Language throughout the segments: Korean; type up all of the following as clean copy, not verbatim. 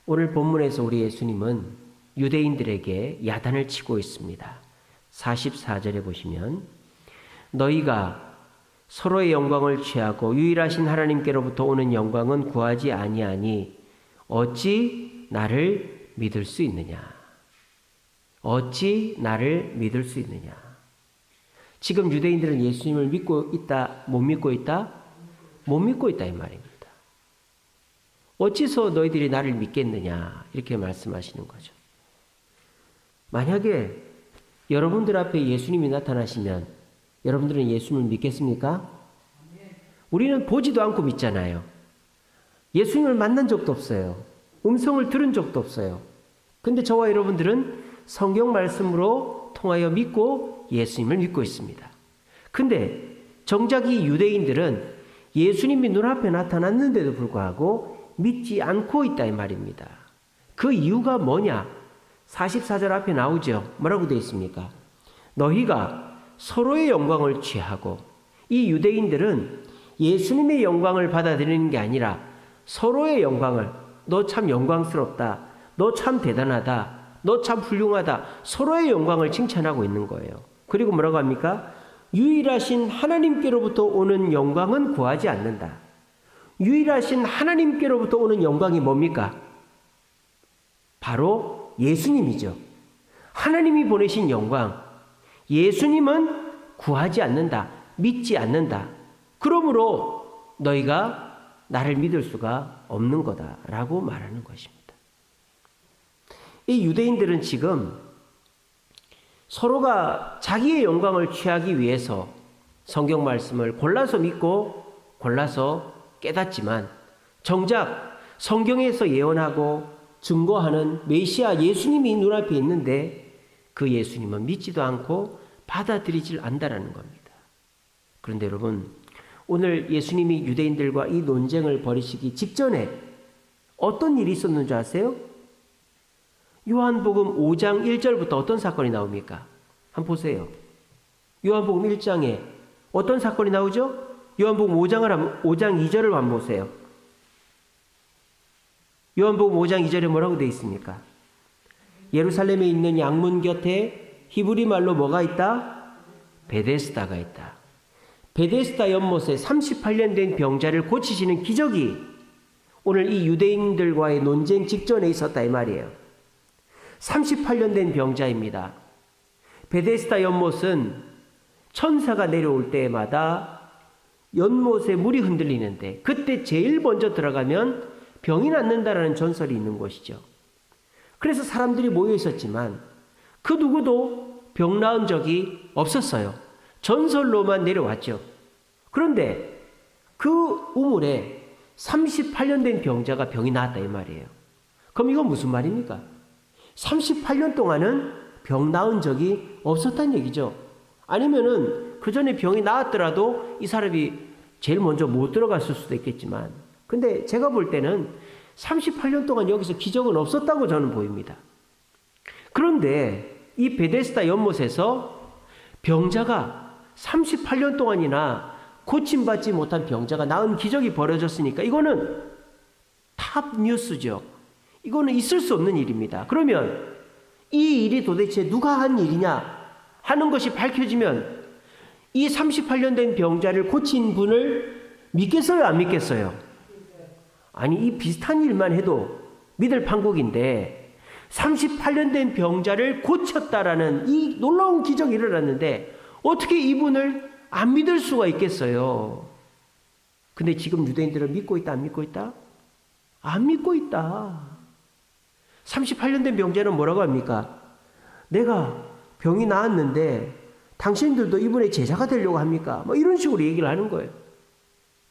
오늘 본문에서 우리 예수님은 유대인들에게 야단을 치고 있습니다. 44절에 보시면 너희가 서로의 영광을 취하고 유일하신 하나님께로부터 오는 영광은 구하지 아니하니 어찌 나를 믿을 수 있느냐? 어찌 나를 믿을 수 있느냐? 지금 유대인들은 예수님을 믿고 있다, 못 믿고 있다? 못 믿고 있다 이 말입니다. 어찌서 너희들이 나를 믿겠느냐? 이렇게 말씀하시는 거죠. 만약에 여러분들 앞에 예수님이 나타나시면 여러분들은 예수님을 믿겠습니까? 우리는 보지도 않고 믿잖아요. 예수님을 만난 적도 없어요. 음성을 들은 적도 없어요. 근데 저와 여러분들은 성경 말씀으로 통하여 믿고 예수님을 믿고 있습니다. 근데 정작 이 유대인들은 예수님이 눈앞에 나타났는데도 불구하고 믿지 않고 있다 이 말입니다. 그 이유가 뭐냐? 44절 앞에 나오죠. 뭐라고 되어 있습니까? 너희가 서로의 영광을 취하고, 이 유대인들은 예수님의 영광을 받아들이는 게 아니라 서로의 영광을, 너 참 영광스럽다, 너 참 대단하다, 너 참 훌륭하다, 서로의 영광을 칭찬하고 있는 거예요. 그리고 뭐라고 합니까? 유일하신 하나님께로부터 오는 영광은 구하지 않는다. 유일하신 하나님께로부터 오는 영광이 뭡니까? 바로 예수님이죠. 하나님이 보내신 영광, 예수님은 구하지 않는다, 믿지 않는다. 그러므로 너희가 나를 믿을 수가 없는 거다라고 말하는 것입니다. 이 유대인들은 지금 서로가 자기의 영광을 취하기 위해서 성경 말씀을 골라서 믿고 골라서 깨닫지만, 정작 성경에서 예언하고 증거하는 메시아 예수님이 눈앞에 있는데 그 예수님은 믿지도 않고 받아들이질 않는다는 겁니다. 그런데 여러분, 오늘 예수님이 유대인들과 이 논쟁을 벌이시기 직전에 어떤 일이 있었는지 아세요? 요한복음 5장 1절부터 어떤 사건이 나옵니까? 한번 보세요. 요한복음 1장에 어떤 사건이 나오죠? 요한복음 5장 2절을 한번 보세요. 요한복음 5장 2절에 뭐라고 되어 있습니까? 예루살렘에 있는 양문 곁에 히브리 말로 뭐가 있다? 베데스다가 있다. 베데스다 연못에 38년 된 병자를 고치시는 기적이 오늘 이 유대인들과의 논쟁 직전에 있었다 이 말이에요. 38년 된 병자입니다. 베데스다 연못은 천사가 내려올 때마다 연못에 물이 흔들리는데 그때 제일 먼저 들어가면 병이 낫는다라는 전설이 있는 곳이죠. 그래서 사람들이 모여 있었지만 그 누구도 병 나은 적이 없었어요. 전설로만 내려왔죠. 그런데 그 우물에 38년 된 병자가 병이 나았다 이 말이에요. 그럼 이건 무슨 말입니까? 38년 동안은 병 나은 적이 없었다는 얘기죠. 아니면은 그 전에 병이 나았더라도 이 사람이 제일 먼저 못 들어갔을 수도 있겠지만, 근데 제가 볼 때는 38년 동안 여기서 기적은 없었다고 저는 보입니다. 그런데 이 베데스다 연못에서 병자가 38년 동안이나 고침받지 못한 병자가 나은 기적이 벌어졌으니까 이거는 탑 뉴스죠. 이거는 있을 수 없는 일입니다. 그러면 이 일이 도대체 누가 한 일이냐 하는 것이 밝혀지면 이 38년 된 병자를 고친 분을 믿겠어요, 안 믿겠어요? 아니, 이 비슷한 일만 해도 믿을 판국인데 38년 된 병자를 고쳤다라는 이 놀라운 기적이 일어났는데 어떻게 이분을 안 믿을 수가 있겠어요? 근데 지금 유대인들은 믿고 있다, 안 믿고 있다? 안 믿고 있다. 38년 된 병자는 뭐라고 합니까? 내가 병이 나았는데 당신들도 이분의 제자가 되려고 합니까? 뭐 이런 식으로 얘기를 하는 거예요.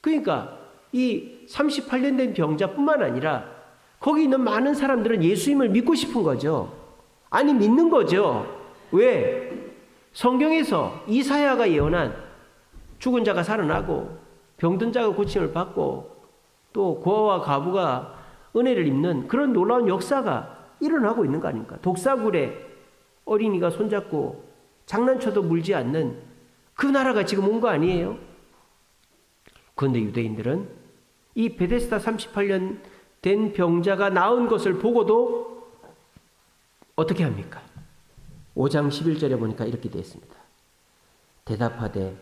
그러니까 이 38년 된 병자뿐만 아니라 거기 있는 많은 사람들은 예수님을 믿고 싶은 거죠. 아니, 믿는 거죠. 왜? 성경에서 이사야가 예언한 죽은 자가 살아나고 병든 자가 고침을 받고 또 고아와 과부가 은혜를 입는 그런 놀라운 역사가 일어나고 있는 거 아닙니까? 독사굴에 어린이가 손잡고 장난쳐도 물지 않는 그 나라가 지금 온 거 아니에요? 그런데 유대인들은 이 베데스다 38년 된 병자가 나은 것을 보고도 어떻게 합니까? 5장 11절에 보니까 이렇게 되어 있습니다. 대답하되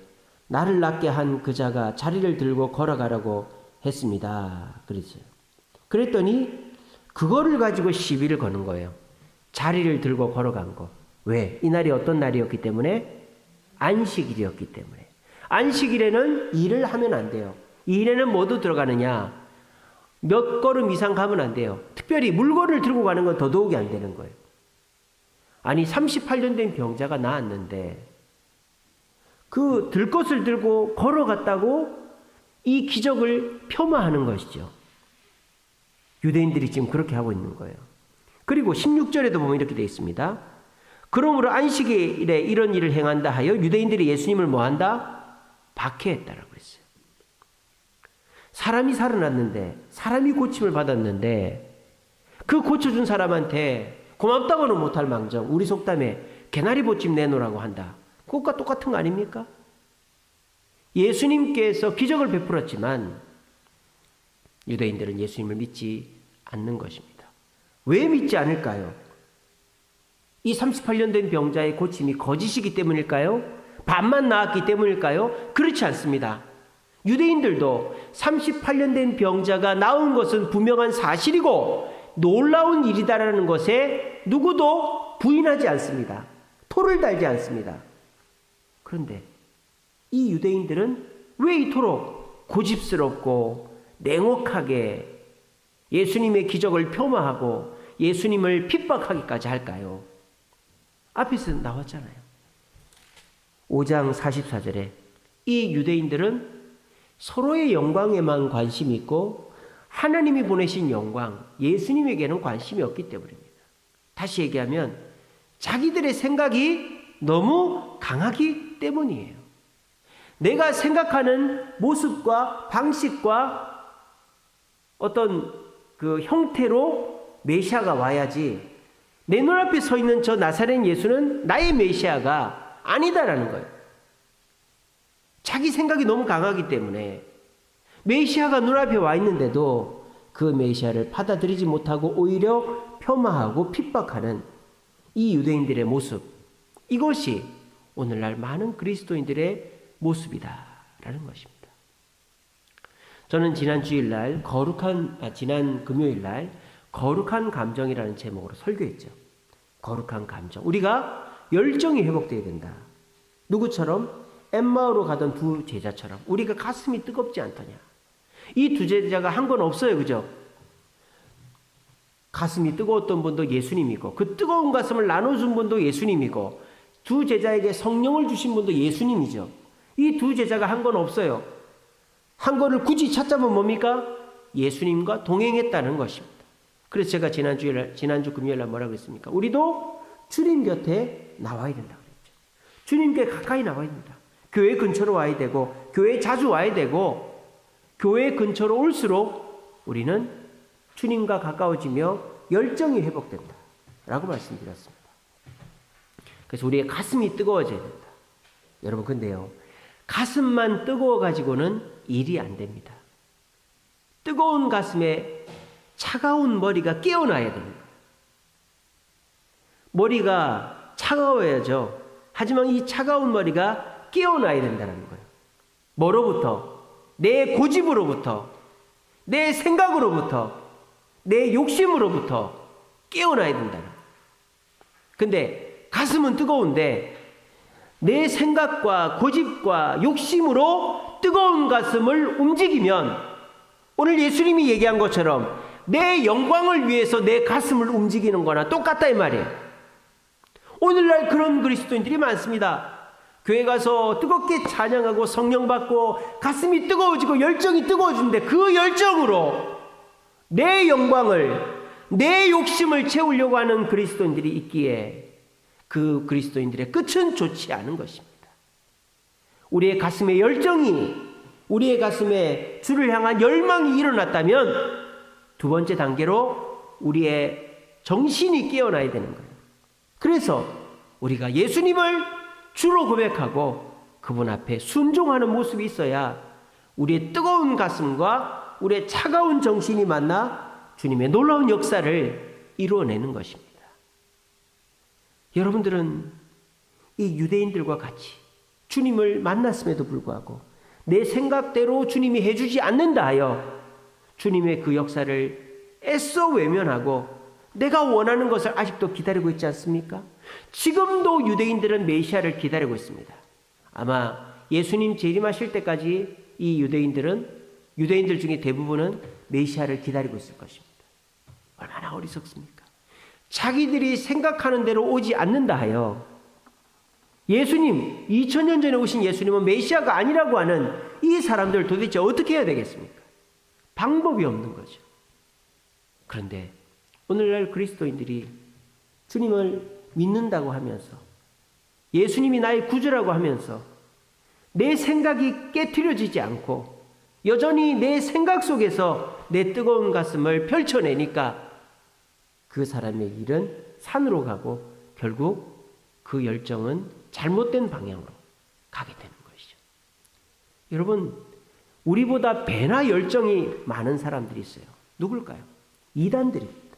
나를 낫게 한 그 자가 자리를 들고 걸어가라고 했습니다. 그랬어요. 그랬더니 그거를 가지고 시비를 거는 거예요. 자리를 들고 걸어간 거. 왜? 이날이 어떤 날이었기 때문에? 안식일이었기 때문에. 안식일에는 일을 하면 안 돼요. 이 일에는 모두 들어가느냐? 몇 걸음 이상 가면 안 돼요. 특별히 물건을 들고 가는 건 더더욱이 안 되는 거예요. 아니 38년 된 병자가 나았는데 그 들 것을 들고 걸어갔다고 이 기적을 폄하하는 것이죠. 유대인들이 지금 그렇게 하고 있는 거예요. 그리고 16절에도 보면 이렇게 되어 있습니다. 그러므로 안식일에 이런 일을 행한다 하여 유대인들이 예수님을 뭐한다? 박해했다라고 했어요. 사람이 살아났는데, 사람이 고침을 받았는데 그 고쳐준 사람한테 고맙다고는 못할 망정 우리 속담에 개나리 보침 내놓으라고 한다. 그것과 똑같은 거 아닙니까? 예수님께서 기적을 베풀었지만 유대인들은 예수님을 믿지 않는 것입니다. 왜 믿지 않을까요? 이 38년 된 병자의 고침이 거짓이기 때문일까요? 반만 나았기 때문일까요? 그렇지 않습니다. 유대인들도 38년 된 병자가 나은 것은 분명한 사실이고 놀라운 일이다라는 것에 누구도 부인하지 않습니다. 토를 달지 않습니다. 그런데 이 유대인들은 왜 이토록 고집스럽고 냉혹하게 예수님의 기적을 폄하하고 예수님을 핍박하기까지 할까요? 앞에서 나왔잖아요. 5장 44절에 이 유대인들은 서로의 영광에만 관심이 있고 하나님이 보내신 영광, 예수님에게는 관심이 없기 때문입니다. 다시 얘기하면 자기들의 생각이 너무 강하기 때문이에요. 내가 생각하는 모습과 방식과 어떤 그 형태로 메시아가 와야지 내 눈앞에 서 있는 저 나사렛 예수는 나의 메시아가 아니다라는 거예요. 자기 생각이 너무 강하기 때문에 메시아가 눈앞에 와 있는데도 그 메시아를 받아들이지 못하고 오히려 폄하하고 핍박하는 이 유대인들의 모습, 이것이 오늘날 많은 그리스도인들의 모습이다라는 것입니다. 저는 지난 금요일날 거룩한 감정이라는 제목으로 설교했죠. 거룩한 감정. 우리가 열정이 회복되어야 된다. 누구처럼? 엠마오로 가던 두 제자처럼 우리가 가슴이 뜨겁지 않더냐. 이 두 제자가 한 건 없어요. 그죠? 가슴이 뜨거웠던 분도 예수님이고 그 뜨거운 가슴을 나눠준 분도 예수님이고 두 제자에게 성령을 주신 분도 예수님이죠. 이 두 제자가 한 건 없어요. 한 거를 굳이 찾자면 뭡니까? 예수님과 동행했다는 것입니다. 그래서 제가 지난주 금요일날 뭐라고 그랬습니까? 우리도 주님 곁에 나와야 된다고 그랬죠. 주님께 가까이 나와야 된다. 교회 근처로 와야 되고 교회에 자주 와야 되고 교회 근처로 올수록 우리는 주님과 가까워지며 열정이 회복된다 라고 말씀드렸습니다. 그래서 우리의 가슴이 뜨거워져야 된다. 여러분 근데요, 가슴만 뜨거워 가지고는 일이 안 됩니다. 뜨거운 가슴에 차가운 머리가 깨어나야 됩니다. 머리가 차가워야죠. 하지만 이 차가운 머리가 깨어나야 된다는 거예요. 뭐로부터? 내 고집으로부터, 내 생각으로부터, 내 욕심으로부터 깨어나야 된다는 거예요. 근데 가슴은 뜨거운데 내 생각과 고집과 욕심으로 뜨거운 가슴을 움직이면 오늘 예수님이 얘기한 것처럼 내 영광을 위해서 내 가슴을 움직이는 거나 똑같다 이 말이에요. 오늘날 그런 그리스도인들이 많습니다. 교회 가서 뜨겁게 찬양하고 성령 받고 가슴이 뜨거워지고 열정이 뜨거워지는데 그 열정으로 내 영광을, 내 욕심을 채우려고 하는 그리스도인들이 있기에 그 그리스도인들의 끝은 좋지 않은 것입니다. 우리의 가슴에 열정이, 우리의 가슴에 주를 향한 열망이 일어났다면 두 번째 단계로 우리의 정신이 깨어나야 되는 거예요. 그래서 우리가 예수님을 주로 고백하고 그분 앞에 순종하는 모습이 있어야 우리의 뜨거운 가슴과 우리의 차가운 정신이 만나 주님의 놀라운 역사를 이루어내는 것입니다. 여러분들은 이 유대인들과 같이 주님을 만났음에도 불구하고 내 생각대로 주님이 해주지 않는다 하여 주님의 그 역사를 애써 외면하고 내가 원하는 것을 아직도 기다리고 있지 않습니까? 지금도 유대인들은 메시아를 기다리고 있습니다. 아마 예수님 재림하실 때까지 이 유대인들 중에 대부분은 메시아를 기다리고 있을 것입니다. 얼마나 어리석습니까? 자기들이 생각하는 대로 오지 않는다 하여 예수님, 2000년 전에 오신 예수님은 메시아가 아니라고 하는 이 사람들 도대체 어떻게 해야 되겠습니까? 방법이 없는 거죠. 그런데 오늘날 그리스도인들이 주님을 믿는다고 하면서 예수님이 나의 구주라고 하면서 내 생각이 깨트려지지 않고 여전히 내 생각 속에서 내 뜨거운 가슴을 펼쳐내니까 그 사람의 일은 산으로 가고 결국 그 열정은 잘못된 방향으로 가게 되는 것이죠. 여러분, 우리보다 배나 열정이 많은 사람들이 있어요. 누굴까요? 이단들입니다.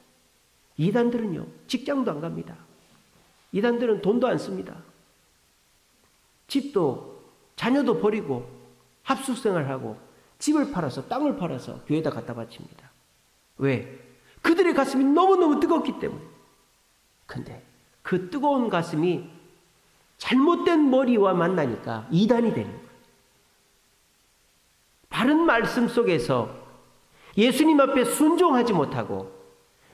이단들은요, 직장도 안 갑니다. 이단들은 돈도 안 씁니다. 집도 자녀도 버리고 합숙생활하고 집을 팔아서 땅을 팔아서 교회에다 갖다 바칩니다. 왜? 그들의 가슴이 너무너무 뜨겁기 때문에. 근데 그 뜨거운 가슴이 잘못된 머리와 만나니까 이단이 되는 거예요. 바른 말씀 속에서 예수님 앞에 순종하지 못하고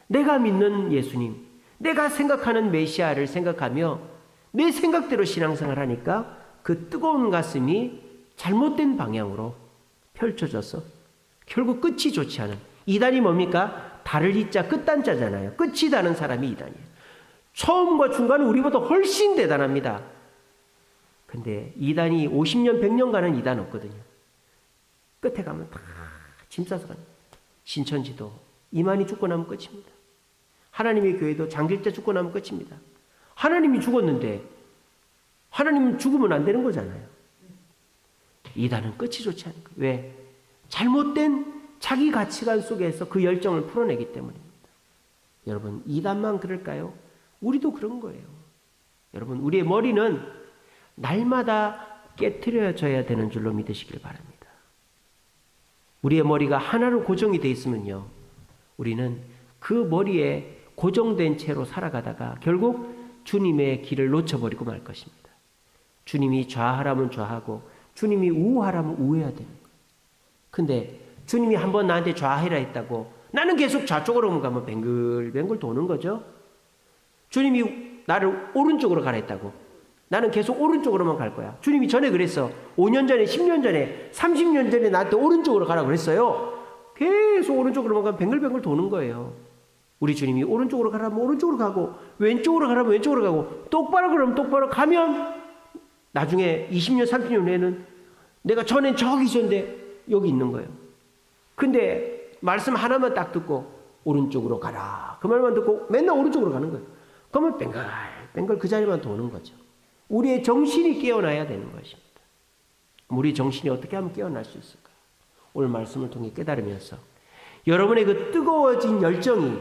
내가 믿는 예수님, 내가 생각하는 메시아를 생각하며 내 생각대로 신앙생활 하니까 그 뜨거운 가슴이 잘못된 방향으로 펼쳐져서 결국 끝이 좋지 않은, 이단이 뭡니까? 달을 이자 끝단자잖아요. 끝이 다는 사람이 이단이에요. 처음과 중간은 우리보다 훨씬 대단합니다. 근데 이단이 50년, 100년 가는 이단 없거든요. 끝에 가면 다 짐 싸서 가는. 신천지도 이만희 죽고 나면 끝입니다. 하나님의 교회도 장길자 죽고 나면 끝입니다. 하나님이 죽었는데 하나님은 죽으면 안 되는 거잖아요. 이단은 끝이 좋지 않은 거예요. 왜? 잘못된 자기 가치관 속에서 그 열정을 풀어내기 때문입니다. 여러분, 이단만 그럴까요? 우리도 그런 거예요. 여러분, 우리의 머리는 날마다 깨트려져야 되는 줄로 믿으시길 바랍니다. 우리의 머리가 하나로 고정이 되어 있으면요, 우리는 그 머리에 고정된 채로 살아가다가 결국 주님의 길을 놓쳐버리고 말 것입니다. 주님이 좌하라면 좌하고 주님이 우하라면 우해야 되는 거예요. 근데 주님이 한번 나한테 좌해라 했다고 나는 계속 좌쪽으로 가면 뱅글뱅글 도는 거죠. 주님이 나를 오른쪽으로 가라 했다고 나는 계속 오른쪽으로만 갈 거야. 주님이 전에 그랬어. 5년 전에, 10년 전에, 30년 전에 나한테 오른쪽으로 가라고 그랬어요. 계속 오른쪽으로만 가면 뱅글뱅글 도는 거예요. 우리 주님이 오른쪽으로 가라면 오른쪽으로 가고 왼쪽으로 가라면 왼쪽으로 가고 똑바로 그러면 똑바로 가면 나중에 20년, 30년 후에는 내가 전엔 저기 있었는데 여기 있는 거예요. 근데 말씀 하나만 딱 듣고 오른쪽으로 가라. 그 말만 듣고 맨날 오른쪽으로 가는 거예요. 그러면 뱅글뱅글 그 자리만 도는 거죠. 우리의 정신이 깨어나야 되는 것입니다. 우리 정신이 어떻게 하면 깨어날 수 있을까? 오늘 말씀을 통해 깨달으면서 여러분의 그 뜨거워진 열정이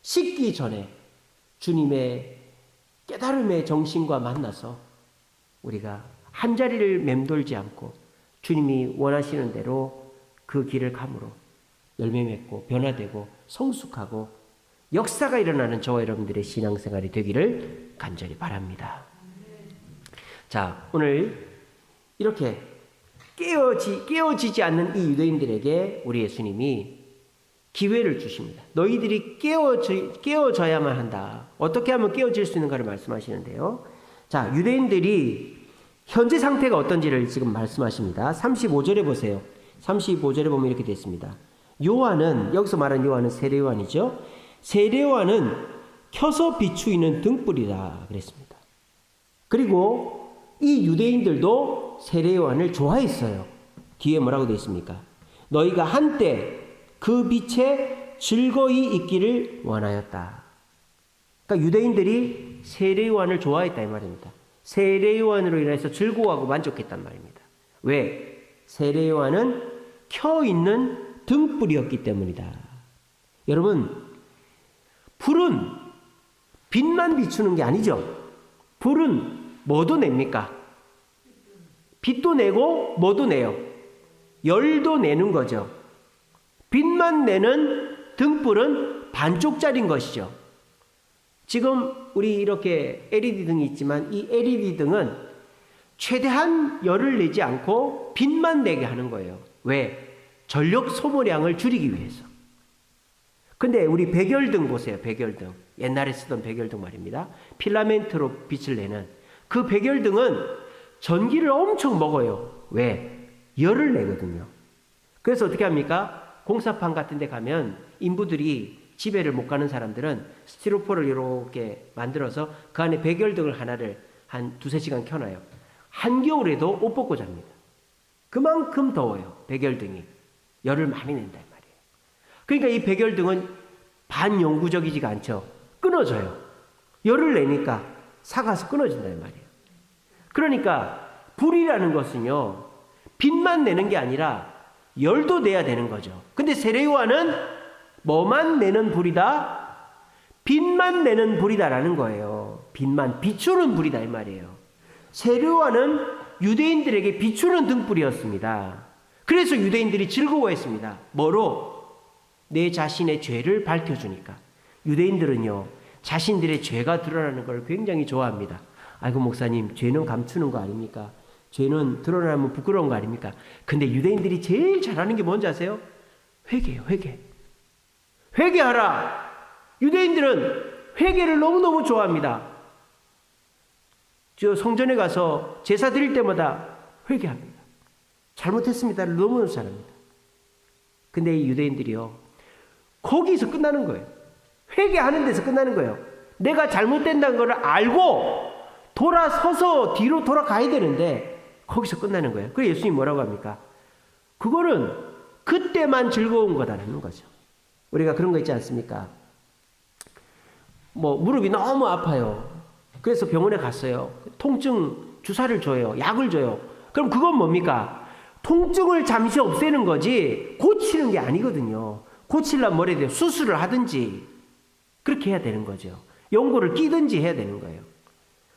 식기 전에 주님의 깨달음의 정신과 만나서 우리가 한 자리를 맴돌지 않고 주님이 원하시는 대로 그 길을 감으로 열매 맺고 변화되고 성숙하고 역사가 일어나는 저와 여러분들의 신앙생활이 되기를 간절히 바랍니다. 자, 오늘 이렇게 깨어지지 않는 이 유대인들에게 우리 예수님이 기회를 주십니다. 너희들이 깨어져야만 한다. 어떻게 하면 깨어질 수 있는가를 말씀하시는데요. 자, 유대인들이 현재 상태가 어떤지를 지금 말씀하십니다. 35절에 보세요. 35절에 보면 이렇게 되어 있습니다. 요한은, 여기서 말하는 요한은 세례요한이죠. 세례요한은 켜서 비추이는 등불이다 그랬습니다. 그리고 이 유대인들도 세례요한을 좋아했어요. 뒤에 뭐라고 되어 있습니까? 너희가 한때 그 빛에 즐거이 있기를 원하였다. 그러니까 유대인들이 세례요한을 좋아했다 이 말입니다. 세례요한으로 인해서 즐거워하고 만족했단 말입니다. 왜? 세례요한은 켜있는 등불이었기 때문이다. 여러분, 불은 빛만 비추는 게 아니죠. 불은 뭐도 냅니까? 빛도 내고 뭐도 내요? 열도 내는 거죠. 빛만 내는 등불은 반쪽짜리인 것이죠. 지금 우리 이렇게 LED 등이 있지만 이 LED 등은 최대한 열을 내지 않고 빛만 내게 하는 거예요. 왜? 전력 소모량을 줄이기 위해서. 근데 우리 백열등 보세요. 백열등. 옛날에 쓰던 백열등 말입니다. 필라멘트로 빛을 내는 그 백열등은 전기를 엄청 먹어요. 왜? 열을 내거든요. 그래서 어떻게 합니까? 공사판 같은 데 가면 인부들이 집에를 못 가는 사람들은 스티로폼을 이렇게 만들어서 그 안에 백열등을 하나를 한 2-3시간 켜놔요. 한겨울에도 옷 벗고 잡니다. 그만큼 더워요. 백열등이. 열을 많이 낸단 말이에요. 그러니까 이 백열등은 반영구적이지가 않죠. 끊어져요. 열을 내니까 삭아서 끊어진단 말이에요. 그러니까 불이라는 것은요, 빛만 내는 게 아니라 열도 내야 되는 거죠. 근데 세례요한은 뭐만 내는 불이다? 빛만 내는 불이다라는 거예요. 빛만 비추는 불이다 이 말이에요. 세례요한은 유대인들에게 비추는 등불이었습니다. 그래서 유대인들이 즐거워했습니다. 뭐로? 내 자신의 죄를 밝혀주니까. 유대인들은요, 자신들의 죄가 드러나는 걸 굉장히 좋아합니다. 아이고 목사님, 죄는 감추는 거 아닙니까? 죄는 드러나면 부끄러운 거 아닙니까? 근데 유대인들이 제일 잘하는 게 뭔지 아세요? 회개예요. 회개. 회개하라. 유대인들은 회개를 너무너무 좋아합니다. 저 성전에 가서 제사 드릴 때마다 회개합니다. 잘못했습니다를 너무너무 잘합니다. 근데 이 유대인들이요, 거기서 끝나는 거예요. 회개하는 데서 끝나는 거예요. 내가 잘못된다는 걸 알고 돌아서서 뒤로 돌아가야 되는데 거기서 끝나는 거예요. 그래서 예수님이 뭐라고 합니까? 그거는 그때만 즐거운 거다라는 거죠. 우리가 그런 거 있지 않습니까? 뭐 무릎이 너무 아파요. 그래서 병원에 갔어요. 통증 주사를 줘요. 약을 줘요. 그럼 그건 뭡니까? 통증을 잠시 없애는 거지 고치는 게 아니거든요. 고치려면 뭐래야 돼요? 수술을 하든지 그렇게 해야 되는 거죠. 연고를 끼든지 해야 되는 거예요.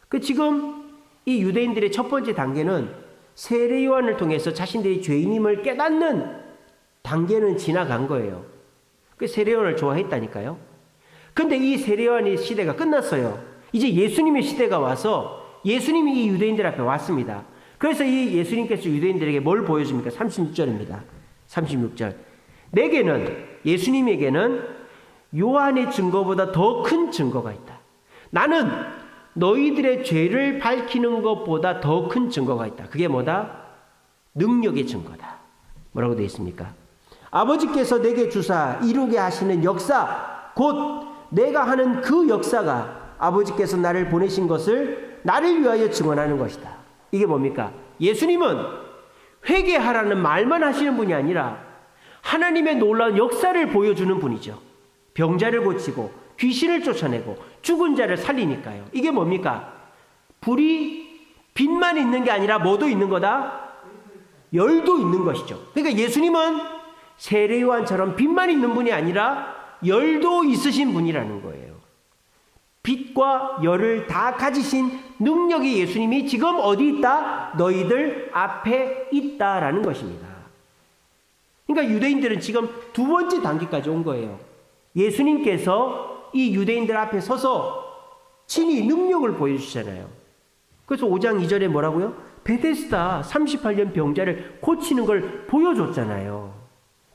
그 지금 이 유대인들의 첫 번째 단계는 세례 요한을 통해서 자신들이 죄인임을 깨닫는 단계는 지나간 거예요. 그 세례 요한을 좋아했다니까요. 근데 이 세례 요한의 시대가 끝났어요. 이제 예수님의 시대가 와서 예수님이 이 유대인들 앞에 왔습니다. 그래서 이 예수님께서 유대인들에게 뭘 보여줍니까? 36절입니다. 36절. 내게는, 예수님에게는 요한의 증거보다 더 큰 증거가 있다. 나는 너희들의 죄를 밝히는 것보다 더 큰 증거가 있다. 그게 뭐다? 능력의 증거다. 뭐라고 되어 있습니까? 아버지께서 내게 주사 이루게 하시는 역사, 곧 내가 하는 그 역사가 아버지께서 나를 보내신 것을 나를 위하여 증언하는 것이다. 이게 뭡니까? 예수님은 회개하라는 말만 하시는 분이 아니라 하나님의 놀라운 역사를 보여주는 분이죠. 병자를 고치고 귀신을 쫓아내고 죽은 자를 살리니까요. 이게 뭡니까? 불이 빛만 있는 게 아니라 뭐도 있는 거다? 열도 있는 것이죠. 그러니까 예수님은 세례 요한처럼 빛만 있는 분이 아니라 열도 있으신 분이라는 거예요. 빛과 열을 다 가지신 능력이 예수님이 지금 어디 있다? 너희들 앞에 있다라는 것입니다. 그러니까 유대인들은 지금 두 번째 단계까지 온 거예요. 예수님께서 이 유대인들 앞에 서서 친히 능력을 보여주시잖아요. 그래서 5장 2절에 뭐라고요? 베데스다 38년 병자를 고치는 걸 보여줬잖아요.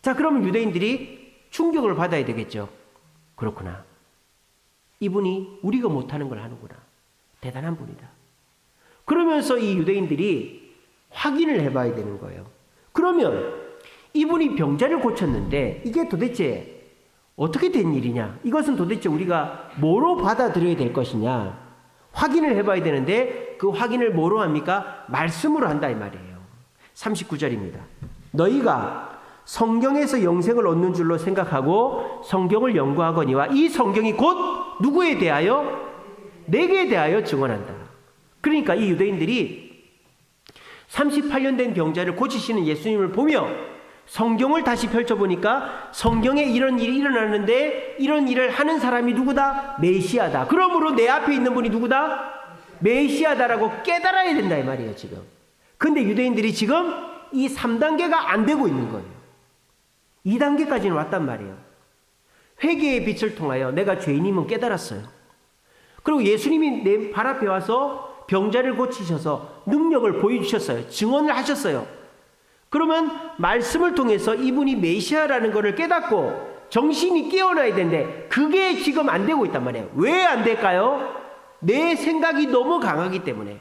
자, 그러면 유대인들이 충격을 받아야 되겠죠. 그렇구나. 이분이 우리가 못하는 걸 하는구나. 대단한 분이다. 그러면서 이 유대인들이 확인을 해봐야 되는 거예요. 그러면 이분이 병자를 고쳤는데 이게 도대체 어떻게 된 일이냐? 이것은 도대체 우리가 뭐로 받아들여야 될 것이냐? 확인을 해봐야 되는데 그 확인을 뭐로 합니까? 말씀으로 한다 이 말이에요. 39절입니다. 너희가 성경에서 영생을 얻는 줄로 생각하고 성경을 연구하거니와 이 성경이 곧 누구에 대하여? 내게 대하여 증언한다. 그러니까 이 유대인들이 38년 된 병자를 고치시는 예수님을 보며 성경을 다시 펼쳐보니까 성경에 이런 일이 일어나는데 이런 일을 하는 사람이 누구다? 메시아다. 그러므로 내 앞에 있는 분이 누구다? 메시아다라고 깨달아야 된다 이 말이에요 지금. 근데 유대인들이 지금 이 3단계가 안 되고 있는 거예요. 2단계까지는 왔단 말이에요. 회개의 빛을 통하여 내가 죄인임은 깨달았어요. 그리고 예수님이 내 발 앞에 와서 병자를 고치셔서 능력을 보여주셨어요. 증언을 하셨어요. 그러면 말씀을 통해서 이분이 메시아라는 것을 깨닫고 정신이 깨어나야 되는데 그게 지금 안 되고 있단 말이에요. 왜 안 될까요? 내 생각이 너무 강하기 때문에.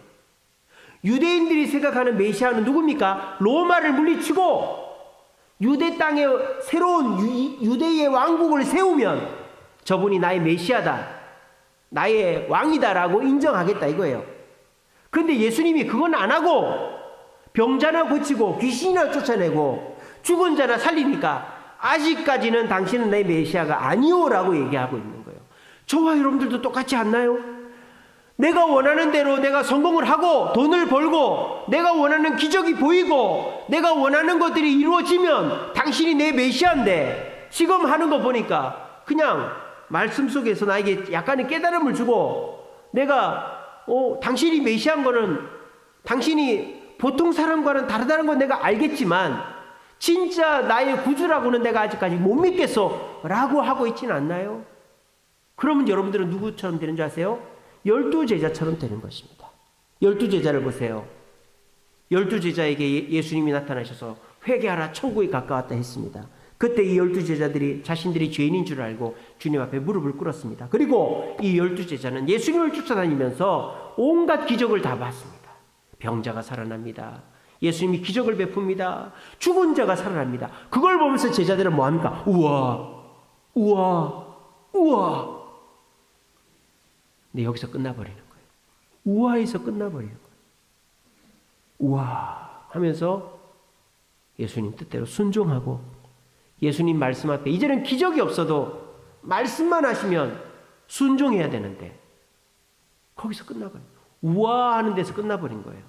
유대인들이 생각하는 메시아는 누굽니까? 로마를 물리치고 유대 땅에 새로운 유대의 왕국을 세우면 저분이 나의 메시아다, 나의 왕이다라고 인정하겠다 이거예요. 근데 예수님이 그건 안 하고 병자나 고치고 귀신이나 쫓아내고 죽은 자나 살리니까 아직까지는 당신은 내 메시아가 아니오라고 얘기하고 있는 거예요. 저와 여러분들도 똑같지 않나요? 내가 원하는 대로 내가 성공을 하고 돈을 벌고 내가 원하는 기적이 보이고 내가 원하는 것들이 이루어지면 당신이 내 메시아인데 지금 하는 거 보니까 그냥 말씀 속에서 나에게 약간의 깨달음을 주고 내가 당신이 메시아인 거는 당신이 보통 사람과는 다르다는 건 내가 알겠지만 진짜 나의 구주라고는 내가 아직까지 못 믿겠어 라고 하고 있지는 않나요? 그러면 여러분들은 누구처럼 되는 줄 아세요? 12제자처럼 되는 것입니다. 12제자를 보세요. 12제자에게 예수님이 나타나셔서 회개하라 천국이 가까웠다 했습니다. 그때 이 12제자들이 자신들이 죄인인 줄 알고 주님 앞에 무릎을 꿇었습니다. 그리고 이 12제자는 예수님을 쫓아다니면서 온갖 기적을 다 봤습니다. 병자가 살아납니다. 예수님이 기적을 베풉니다. 죽은 자가 살아납니다. 그걸 보면서 제자들은 뭐합니까? 우와, 우와, 우와. 근데 여기서 끝나버리는 거예요. 우와에서 끝나버리는 거예요. 우와 하면서 예수님 뜻대로 순종하고 예수님 말씀 앞에 이제는 기적이 없어도 말씀만 하시면 순종해야 되는데 거기서 끝나버려요. 우와하는 데서 끝나버린 거예요.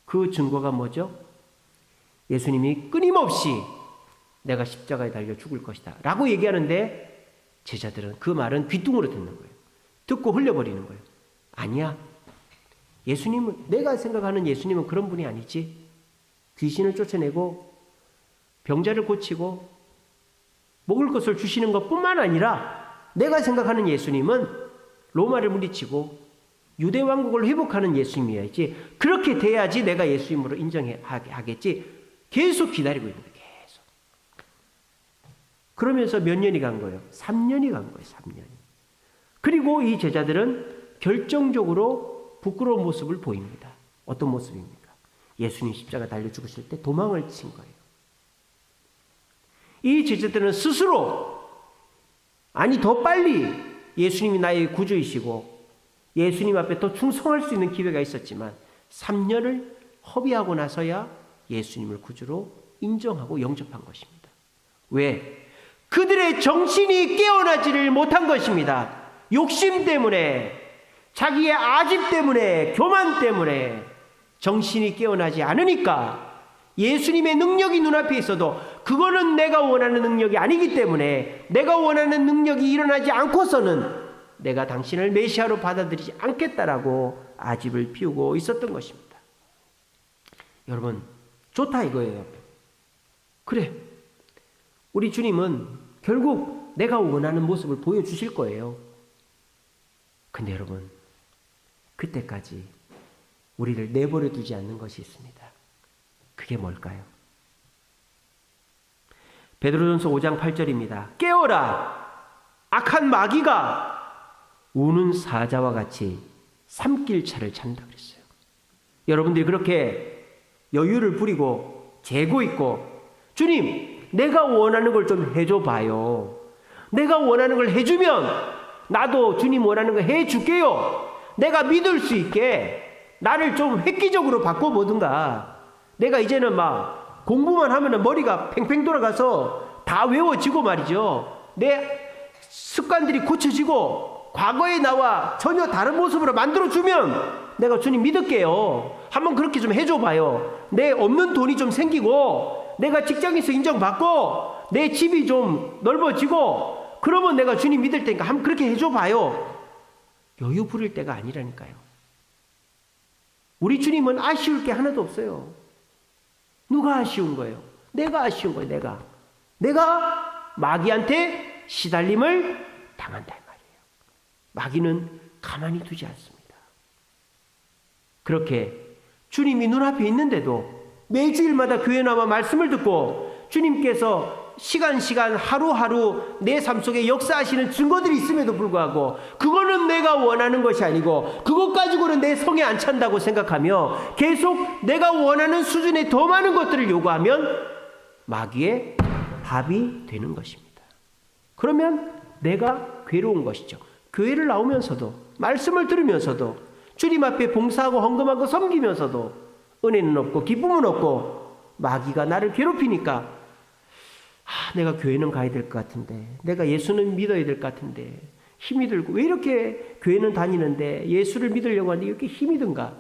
그 증거가 뭐죠? 예수님이 끊임없이 내가 십자가에 달려 죽을 것이다 라고 얘기하는데 제자들은 그 말은 귓등으로 듣는 거예요. 듣고 흘려버리는 거예요. 아니야. 예수님은, 내가 생각하는 예수님은 그런 분이 아니지. 귀신을 쫓아내고 병자를 고치고 먹을 것을 주시는 것뿐만 아니라 내가 생각하는 예수님은 로마를 물리치고 유대 왕국을 회복하는 예수님이어야지. 그렇게 돼야지 내가 예수님으로 인정하겠지. 계속 기다리고 있는 거예요. 계속. 그러면서 몇 년이 간 거예요? 3년이 간 거예요. 3년이. 그리고 이 제자들은 결정적으로 부끄러운 모습을 보입니다. 어떤 모습입니까? 예수님 십자가 달려 죽으실 때 도망을 친 거예요. 이 제자들은 스스로 더 빨리 예수님이 나의 구주이시고 예수님 앞에 더 충성할 수 있는 기회가 있었지만 3년을 허비하고 나서야 예수님을 구주로 인정하고 영접한 것입니다. 왜? 그들의 정신이 깨어나지를 못한 것입니다. 욕심 때문에, 자기의 아집 때문에, 교만 때문에 정신이 깨어나지 않으니까 예수님의 능력이 눈앞에 있어도 그거는 내가 원하는 능력이 아니기 때문에 내가 원하는 능력이 일어나지 않고서는 내가 당신을 메시아로 받아들이지 않겠다라고 아집을 피우고 있었던 것입니다. 여러분, 좋다 이거예요. 그래, 우리 주님은 결국 내가 원하는 모습을 보여주실 거예요. 근데 여러분, 그때까지 우리를 내버려 두지 않는 것이 있습니다. 그게 뭘까요? 베드로전서 5장 8절입니다. 깨어라! 악한 마귀가 우는 사자와 같이 삼킬 차를 찾는다 그랬어요. 여러분들이 그렇게 여유를 부리고 재고 있고 주님, 내가 원하는 걸 좀 해줘 봐요. 내가 원하는 걸 해주면 나도 주님 원하는 거 해줄게요. 내가 믿을 수 있게 나를 좀 획기적으로 바꿔보든가. 내가 이제는 막 공부만 하면 머리가 팽팽 돌아가서 다 외워지고 말이죠. 내 습관들이 고쳐지고 과거의 나와 전혀 다른 모습으로 만들어주면 내가 주님 믿을게요. 한번 그렇게 좀 해줘봐요. 내 없는 돈이 좀 생기고 내가 직장에서 인정받고 내 집이 좀 넓어지고 그러면 내가 주님 믿을 테니까 한번 그렇게 해줘 봐요. 여유 부릴 때가 아니라니까요. 우리 주님은 아쉬울 게 하나도 없어요. 누가 아쉬운 거예요? 내가 아쉬운 거예요. 내가 마귀한테 시달림을 당한다 이 말이에요. 마귀는 가만히 두지 않습니다. 그렇게 주님이 눈앞에 있는데도 매주일마다 교회 나와 말씀을 듣고 주님께서 시간 하루하루 내 삶 속에 역사하시는 증거들이 있음에도 불구하고 그거는 내가 원하는 것이 아니고 그것 가지고는 내 성에 안 찬다고 생각하며 계속 내가 원하는 수준에 더 많은 것들을 요구하면 마귀의 밥이 되는 것입니다. 그러면 내가 괴로운 것이죠. 교회를 나오면서도 말씀을 들으면서도 주님 앞에 봉사하고 헌금하고 섬기면서도 은혜는 없고 기쁨은 없고 마귀가 나를 괴롭히니까 내가 교회는 가야 될 것 같은데 내가 예수는 믿어야 될 것 같은데 힘이 들고 왜 이렇게 교회는 다니는데 예수를 믿으려고 하는데 이렇게 힘이 든가?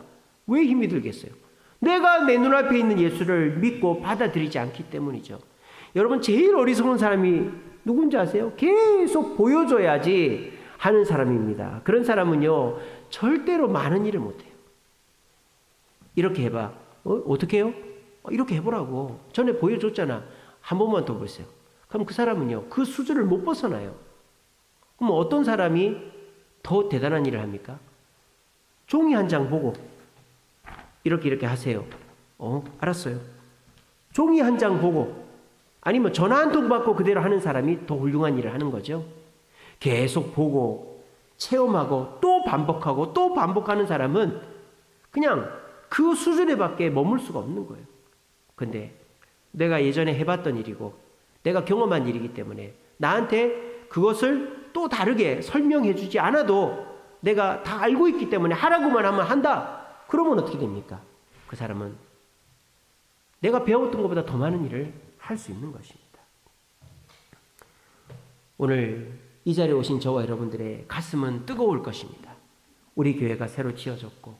왜 힘이 들겠어요? 내가 내 눈앞에 있는 예수를 믿고 받아들이지 않기 때문이죠. 여러분 제일 어리석은 사람이 누군지 아세요? 계속 보여줘야지 하는 사람입니다. 그런 사람은요 절대로 많은 일을 못해요. 이렇게 해봐. 어떻게 해요? 이렇게 해보라고. 전에 보여줬잖아. 한 번만 더 보세요. 그럼 그 사람은요 그 수준을 못 벗어나요. 그럼 어떤 사람이 더 대단한 일을 합니까? 종이 한 장 보고 이렇게 하세요. 알았어요. 종이 한 장 보고 아니면 전화 한 통 받고 그대로 하는 사람이 더 훌륭한 일을 하는 거죠. 계속 보고 체험하고 또 반복하고 또 반복하는 사람은 그냥 그 수준에 밖에 머물 수가 없는 거예요. 근데 내가 예전에 해봤던 일이고 내가 경험한 일이기 때문에 나한테 그것을 또 다르게 설명해 주지 않아도 내가 다 알고 있기 때문에 하라고만 하면 한다. 그러면 어떻게 됩니까? 그 사람은 내가 배웠던 것보다 더 많은 일을 할 수 있는 것입니다. 오늘 이 자리에 오신 저와 여러분들의 가슴은 뜨거울 것입니다. 우리 교회가 새로 지어졌고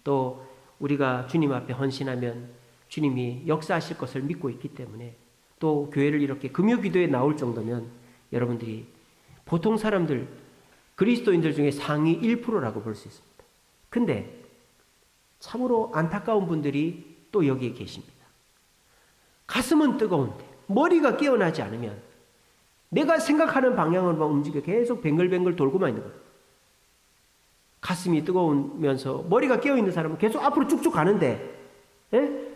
또 우리가 주님 앞에 헌신하면 주님이 역사하실 것을 믿고 있기 때문에 또 교회를 이렇게 금요 기도에 나올 정도면 여러분들이 보통 사람들 그리스도인들 중에 상위 1%라고 볼 수 있습니다. 근데 참으로 안타까운 분들이 또 여기에 계십니다. 가슴은 뜨거운데 머리가 깨어나지 않으면 내가 생각하는 방향으로만 움직여 계속 뱅글뱅글 돌고만 있는 거예요. 가슴이 뜨거우면서 머리가 깨어있는 사람은 계속 앞으로 쭉쭉 가는데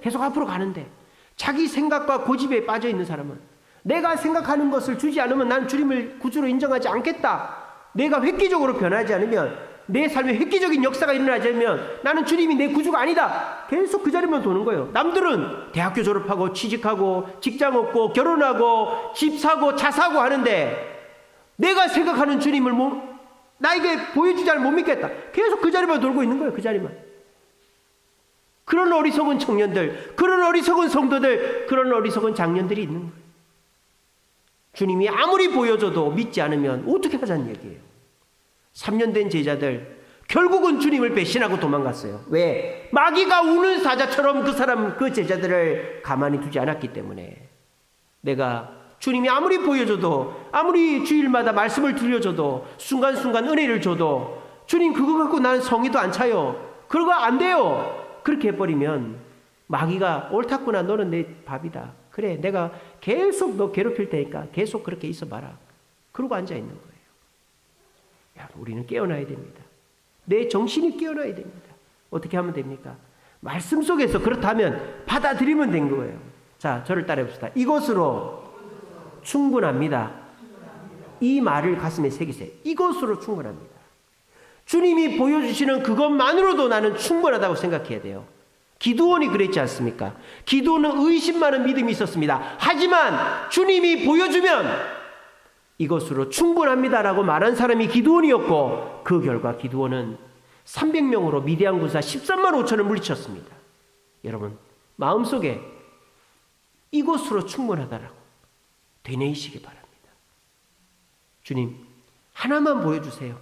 계속 앞으로 가는데 자기 생각과 고집에 빠져있는 사람은 내가 생각하는 것을 주지 않으면 난 주님을 구주로 인정하지 않겠다. 내가 획기적으로 변하지 않으면 내 삶에 획기적인 역사가 일어나지 않으면 나는 주님이 내 구주가 아니다. 계속 그 자리만 도는 거예요. 남들은 대학교 졸업하고 취직하고 직장 얻고 결혼하고 집 사고 차 사고 하는데 내가 생각하는 주님을 나에게 보여주지 않으면 못 믿겠다. 계속 그 자리만 돌고 있는 거예요. 그 자리만. 그런 어리석은 청년들, 그런 어리석은 성도들, 그런 어리석은 장년들이 있는 거예요. 주님이 아무리 보여줘도 믿지 않으면 어떻게 하자는 얘기예요. 3년 된 제자들 결국은 주님을 배신하고 도망갔어요. 왜? 마귀가 우는 사자처럼 그 제자들을 가만히 두지 않았기 때문에 내가 주님이 아무리 보여줘도 아무리 주일마다 말씀을 들려줘도 순간순간 은혜를 줘도 주님 그거 갖고 나는 성의도 안 차요. 그거 안 돼요. 그렇게 해버리면 마귀가 옳았구나. 너는 내 밥이다. 그래 내가 계속 너 괴롭힐 테니까 계속 그렇게 있어봐라. 그러고 앉아있는 거예요. 우리는 깨어나야 됩니다. 내 정신이 깨어나야 됩니다. 어떻게 하면 됩니까? 말씀 속에서 그렇다면 받아들이면 된 거예요. 자, 저를 따라해 봅시다. 이것으로 충분합니다. 이 말을 가슴에 새기세요. 이것으로 충분합니다. 주님이 보여주시는 그것만으로도 나는 충분하다고 생각해야 돼요. 기드온이 그랬지 않습니까? 기드온은 의심 많은 믿음이 있었습니다. 하지만 주님이 보여주면 이것으로 충분합니다라고 말한 사람이 기드온이었고 그 결과 기드온은 300명으로 미디안 군사 13만 5천을 물리쳤습니다. 여러분 마음속에 이것으로 충분하다라고 되뇌이시기 바랍니다. 주님 하나만 보여주세요.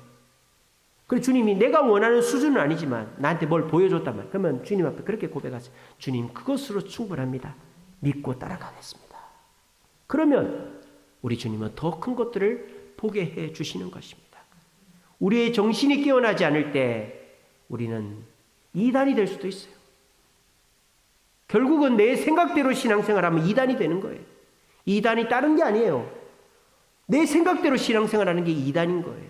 그리고 주님이 내가 원하는 수준은 아니지만 나한테 뭘 보여줬단 말이에요. 그러면 주님 앞에 그렇게 고백하세요. 주님 그것으로 충분합니다. 믿고 따라가겠습니다. 그러면 우리 주님은 더 큰 것들을 보게 해 주시는 것입니다. 우리의 정신이 깨어나지 않을 때 우리는 이단이 될 수도 있어요. 결국은 내 생각대로 신앙생활하면 이단이 되는 거예요. 이단이 다른 게 아니에요. 내 생각대로 신앙생활하는 게 이단인 거예요.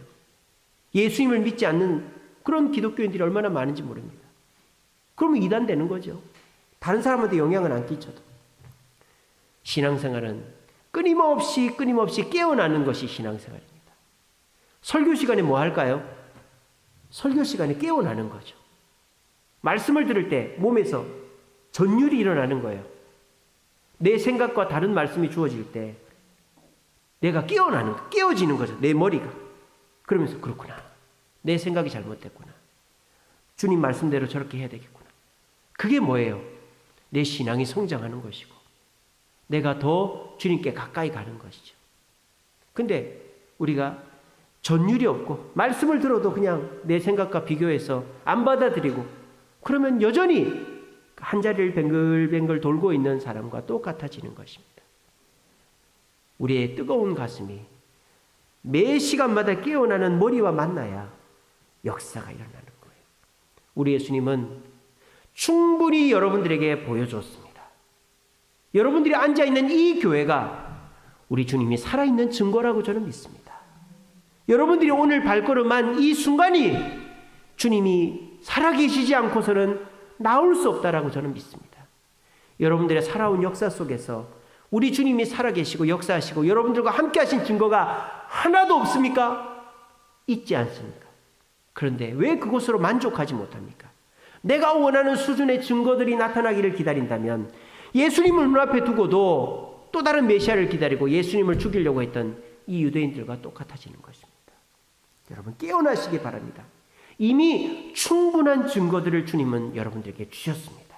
예수님을 믿지 않는 그런 기독교인들이 얼마나 많은지 모릅니다. 그러면 이단 되는 거죠. 다른 사람한테 영향을 안 끼쳐도. 신앙생활은 끊임없이 깨어나는 것이 신앙생활입니다. 설교 시간에 뭐 할까요? 설교 시간에 깨어나는 거죠. 말씀을 들을 때 몸에서 전율이 일어나는 거예요. 내 생각과 다른 말씀이 주어질 때 내가 깨어지는 거죠. 내 머리가. 그러면서 그렇구나. 내 생각이 잘못됐구나. 주님 말씀대로 저렇게 해야 되겠구나. 그게 뭐예요? 내 신앙이 성장하는 것이고 내가 더 주님께 가까이 가는 것이죠. 근데 우리가 전율이 없고 말씀을 들어도 그냥 내 생각과 비교해서 안 받아들이고 그러면 여전히 한 자리를 뱅글뱅글 돌고 있는 사람과 똑같아지는 것입니다. 우리의 뜨거운 가슴이 매 시간마다 깨어나는 머리와 만나야 역사가 일어나는 거예요. 우리 예수님은 충분히 여러분들에게 보여줬습니다. 여러분들이 앉아있는 이 교회가 우리 주님이 살아있는 증거라고 저는 믿습니다. 여러분들이 오늘 발걸음한 이 순간이 주님이 살아계시지 않고서는 나올 수 없다라고 저는 믿습니다. 여러분들의 살아온 역사 속에서 우리 주님이 살아계시고 역사하시고 여러분들과 함께 하신 증거가 하나도 없습니까? 있지 않습니까? 그런데 왜 그것으로 만족하지 못합니까? 내가 원하는 수준의 증거들이 나타나기를 기다린다면 예수님을 눈앞에 두고도 또 다른 메시아를 기다리고 예수님을 죽이려고 했던 이 유대인들과 똑같아지는 것입니다. 여러분 깨어나시기 바랍니다. 이미 충분한 증거들을 주님은 여러분들에게 주셨습니다.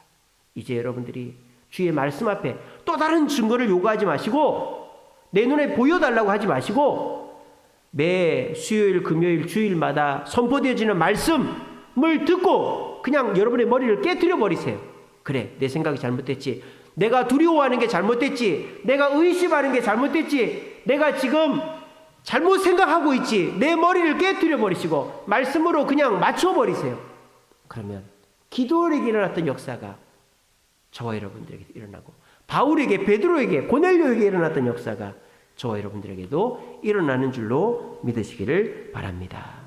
이제 여러분들이 주의 말씀 앞에 또 다른 증거를 요구하지 마시고 내 눈에 보여달라고 하지 마시고 매 수요일, 금요일, 주일마다 선포되어지는 말씀을 듣고 그냥 여러분의 머리를 깨트려 버리세요. 그래, 내 생각이 잘못됐지. 내가 두려워하는 게 잘못됐지. 내가 의심하는 게 잘못됐지. 내가 지금 잘못 생각하고 있지. 내 머리를 깨트려 버리시고 말씀으로 그냥 맞춰 버리세요. 그러면 기도원에게 일어났던 역사가 저와 여러분들에게 일어나고 바울에게, 베드로에게, 고넬료에게 일어났던 역사가 저와 여러분들에게도 일어나는 줄로 믿으시기를 바랍니다.